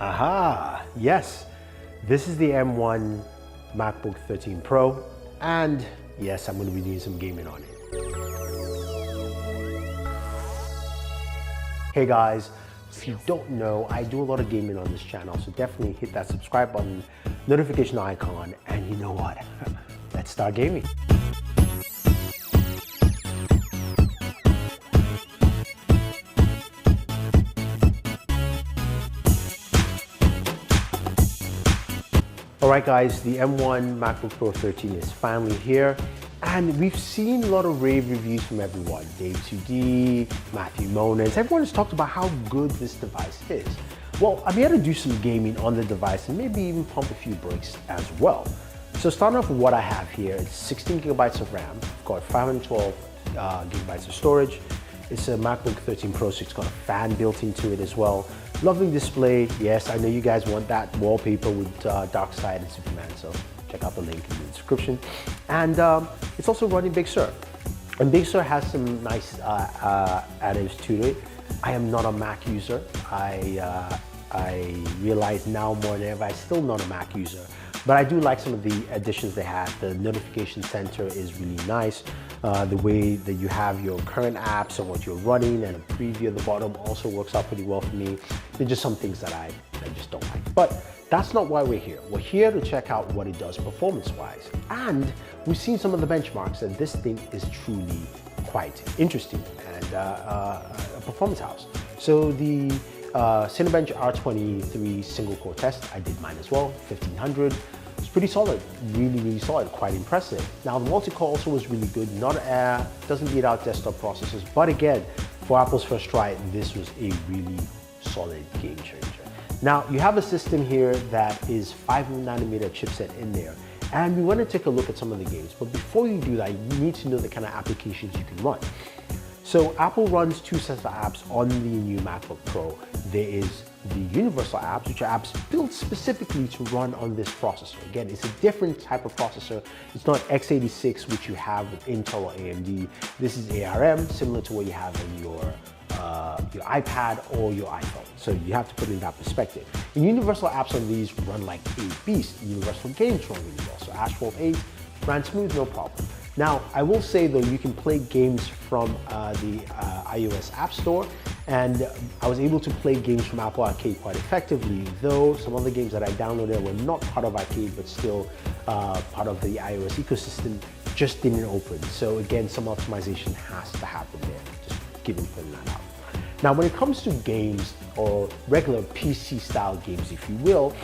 Aha, yes, this is the M1 MacBook 13 Pro, and yes, I'm going to be doing some gaming on it. Hey guys, if you don't know, I do a lot of gaming on this channel, so definitely hit that subscribe button, notification icon, and you know what? Let's start gaming. Alright guys, the M1 MacBook Pro 13 is finally here, and we've seen a lot of rave reviews from everyone. Dave2D, Matthew Monens, everyone has talked about how good this device is. Well, I'm here to do some gaming on the device and maybe even pump a few brakes as well. So starting off with what I have here, it's 16 gigabytes of RAM, I've got 512 gigabytes of storage. It's a MacBook 13 Pro, so it's got a fan built into it as well. Lovely display. Yes, I know you guys want that wallpaper with Darkseid and Superman, so check out the link in the description. And it's also running Big Sur. And Big Sur has some nice additives to it. I am not a Mac user. I realize now more than ever, I'm still not a Mac user. But I do like some of the additions they have. The notification center is really nice. The way that you have your current apps and what you're running, and a preview at the bottom also works out pretty well for me. There's just some things that I just don't like. But that's not why we're here. We're here to check out what it does performance-wise. And we've seen some of the benchmarks, and this thing is truly quite interesting and a performance house. So the Cinebench R23 single core test, I did mine as well, 1500. It's pretty solid, really solid, quite impressive. Now the multi-core also was really good, doesn't beat out desktop processors, but again, for Apple's first try, this was a really solid game changer. Now you have a system here that is 5nm chipset in there, and we want to take a look at some of the games, but before you do that, you need to know the kind of applications you can run. So Apple runs two sets of apps on the new MacBook Pro. There is the universal apps, which are apps built specifically to run on this processor. Again, it's a different type of processor. It's not x86, which you have with Intel or AMD. This is ARM, similar to what you have in your iPad or your iPhone. So you have to put it in that perspective. And universal apps on these run like a beast. Universal games run really well. So Asphalt 8 ran smooth, no problem. Now, I will say though, you can play games from the iOS App Store, and I was able to play games from Apple Arcade quite effectively, though some of the games that I downloaded were not part of Arcade, but still part of the iOS ecosystem, just didn't open. So again, some optimization has to happen there, just putting that out. Now, when it comes to games, or regular PC style games, if you will,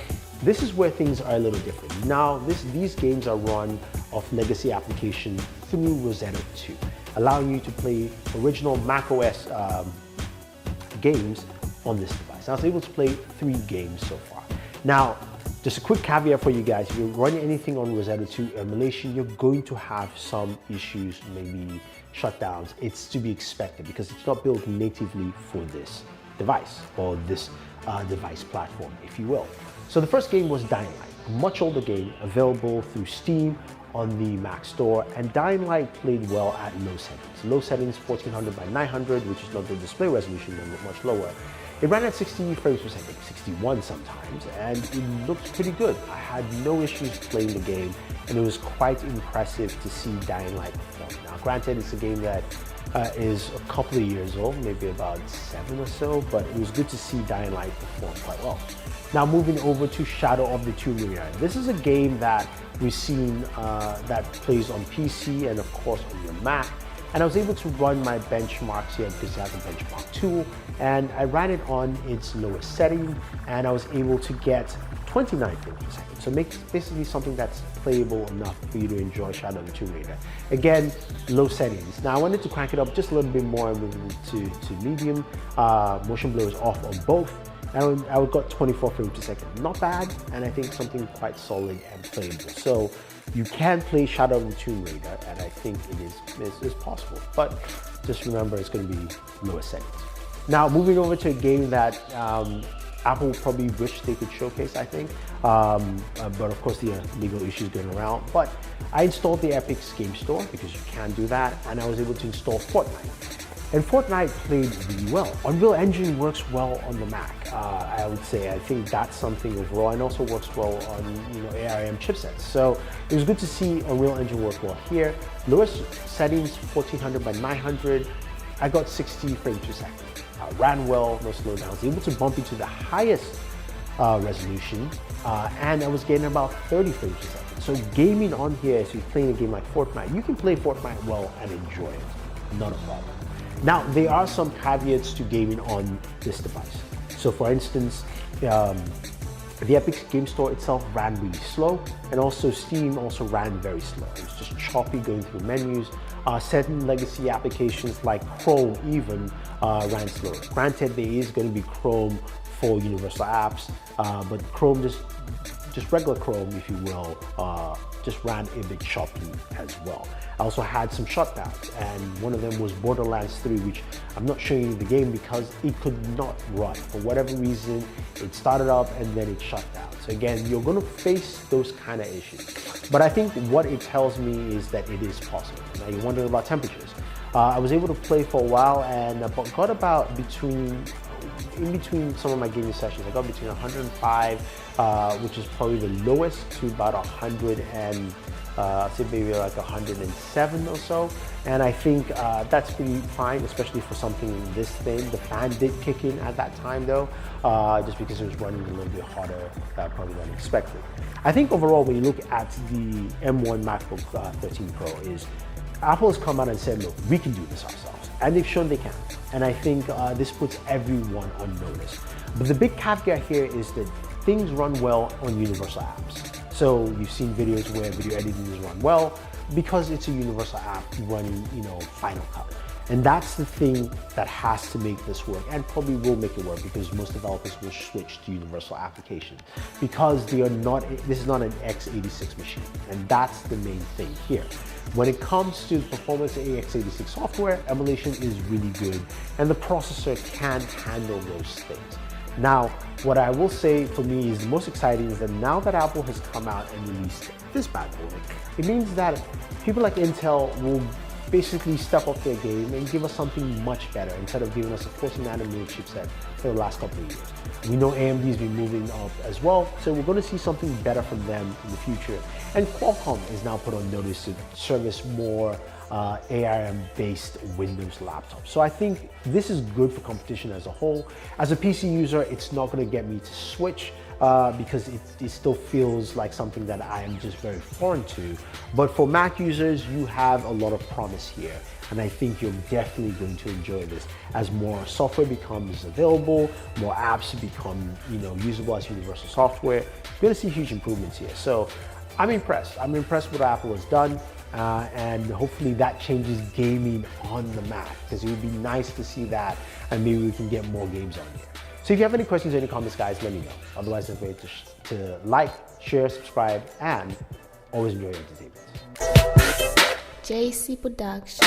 this is where things are a little different. Now, these games are run off legacy application through Rosetta 2, allowing you to play original macOS games on this device. I was able to play 3 games so far. Now, just a quick caveat for you guys, if you're running anything on Rosetta 2 emulation, you're going to have some issues, maybe shutdowns. It's to be expected because it's not built natively for this device, or this device platform, if you will. So the first game was Dying Light, a much older game available through Steam on the Mac Store, and Dying Light played well at low settings. Low settings, 1400 by 900, which is not the display resolution, much lower. It ran at 60 frames per second, 61 sometimes, and it looked pretty good. I had no issues playing the game, and it was quite impressive to see Dying Light perform. Now granted, it's a game that is a couple of years old, maybe about 7 or so, but it was good to see Dying Light perform quite well. Now moving over to Shadow of the Tomb Raider. This is a game that we've seen that plays on PC and of course on your Mac. And I was able to run my benchmarks here because it has a benchmark tool, and I ran it on its lowest setting, and I was able to get 29 frames per second. So makes basically something that's playable enough for you to enjoy Shadow of the Tomb Raider. Again, low settings. Now I wanted to crank it up just a little bit more, moving to medium. Motion blur is off on both. And I got 24 frames per second. Not bad, and I think something quite solid and playable. So you can play Shadow of the Tomb Raider, and I think it is possible. But just remember, it's going to be lower settings. Now, moving over to a game that Apple probably wished they could showcase, I think. But of course, the legal issues going around. But I installed the Epic's Game Store, because you can do that, and I was able to install Fortnite. And Fortnite played really well. Unreal Engine works well on the Mac, I would say. I think that's something overall, and also works well on ARM chipsets. So it was good to see Unreal Engine work well here. Lowest settings, 1400 by 900. I got 60 frames per second. Ran well, no slowdowns. Able to bump into the highest resolution, and I was getting about 30 frames per second. So gaming on here, so you're playing a game like Fortnite, you can play Fortnite well and enjoy it, not a problem. Now, there are some caveats to gaming on this device. So for instance, the Epic Game Store itself ran really slow, and also Steam also ran very slow. It was just choppy going through menus. Certain legacy applications like Chrome even ran slower. Granted, there is going to be Chrome for universal apps, but Chrome, just regular Chrome, if you will, just ran a bit choppy as well. I also had some shutdowns, and one of them was Borderlands 3, which I'm not showing you the game because it could not run. For whatever reason, it started up and then it shut down. So again, you're gonna face those kind of issues. But I think what it tells me is that it is possible. Now you're wondering about temperatures. I was able to play for a while and got about in between some of my gaming sessions, I got between 105, which is probably the lowest, to about 100 and I'd say maybe like 107 or so. And I think that's pretty fine, especially for something this thin. The fan did kick in at that time though, just because it was running a little bit harder probably than expected. I think overall, when you look at the M1 MacBook 13 Pro, is Apple has come out and said, look, we can do this ourselves. And they've shown they can. And I think this puts everyone on notice. But the big caveat here is that things run well on universal apps. So you've seen videos where video editing is run well because it's a universal app running, Final Cut. And that's the thing that has to make this work, and probably will make it work, because most developers will switch to universal application because they are not. This is not an x86 machine, and that's the main thing here. When it comes to the performance of x86 software, emulation is really good, and the processor can handle those things. Now, what I will say for me is the most exciting is that now that Apple has come out and released this bad boy, it means that people like Intel will basically step up their game and give us something much better instead of giving us a 14nm chipset for the last couple of years. We know AMD's been moving up as well, so we're going to see something better from them in the future. And Qualcomm is now put on notice to service more ARM-based Windows laptops. So I think this is good for competition as a whole. As a PC user, it's not going to get me to switch because it still feels like something that I am just very foreign to. But for Mac users, you have a lot of promise here. And I think you're definitely going to enjoy this as more software becomes available, more apps become usable as universal software. You're going to see huge improvements here. So I'm impressed. I'm impressed with what Apple has done. And hopefully that changes gaming on the Mac, because it would be nice to see that, and maybe we can get more games on here. So if you have any questions or any comments, guys, let me know. Otherwise, don't forget to like, share, subscribe, and always enjoy your entertainment. JC Productions.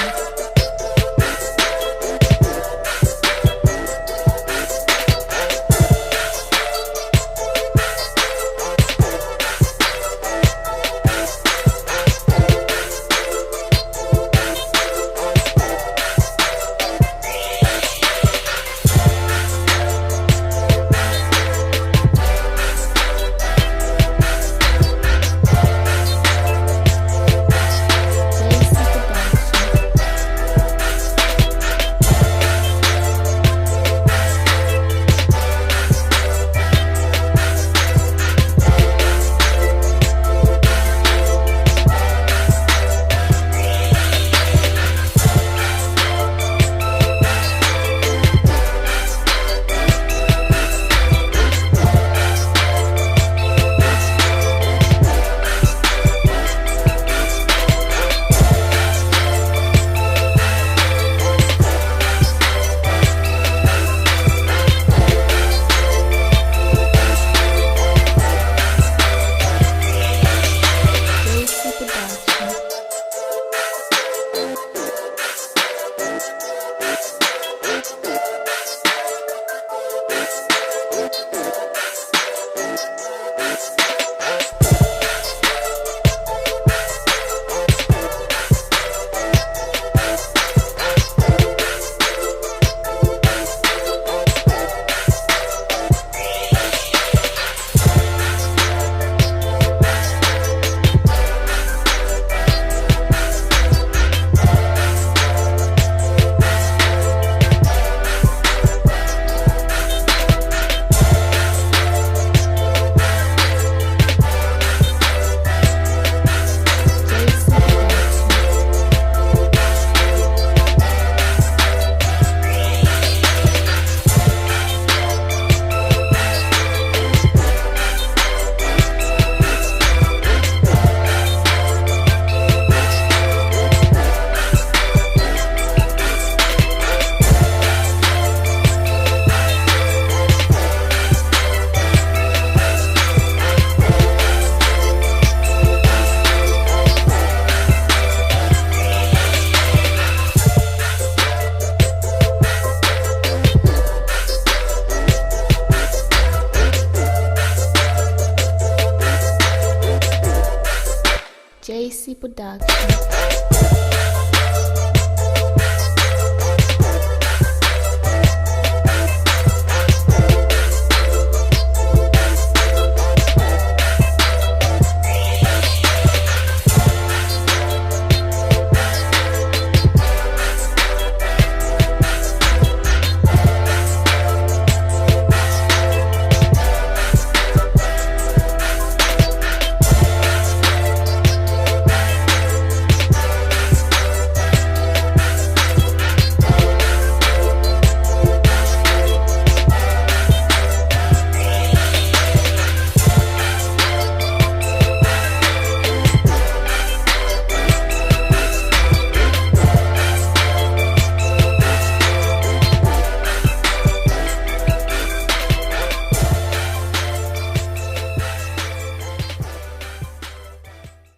JC Production.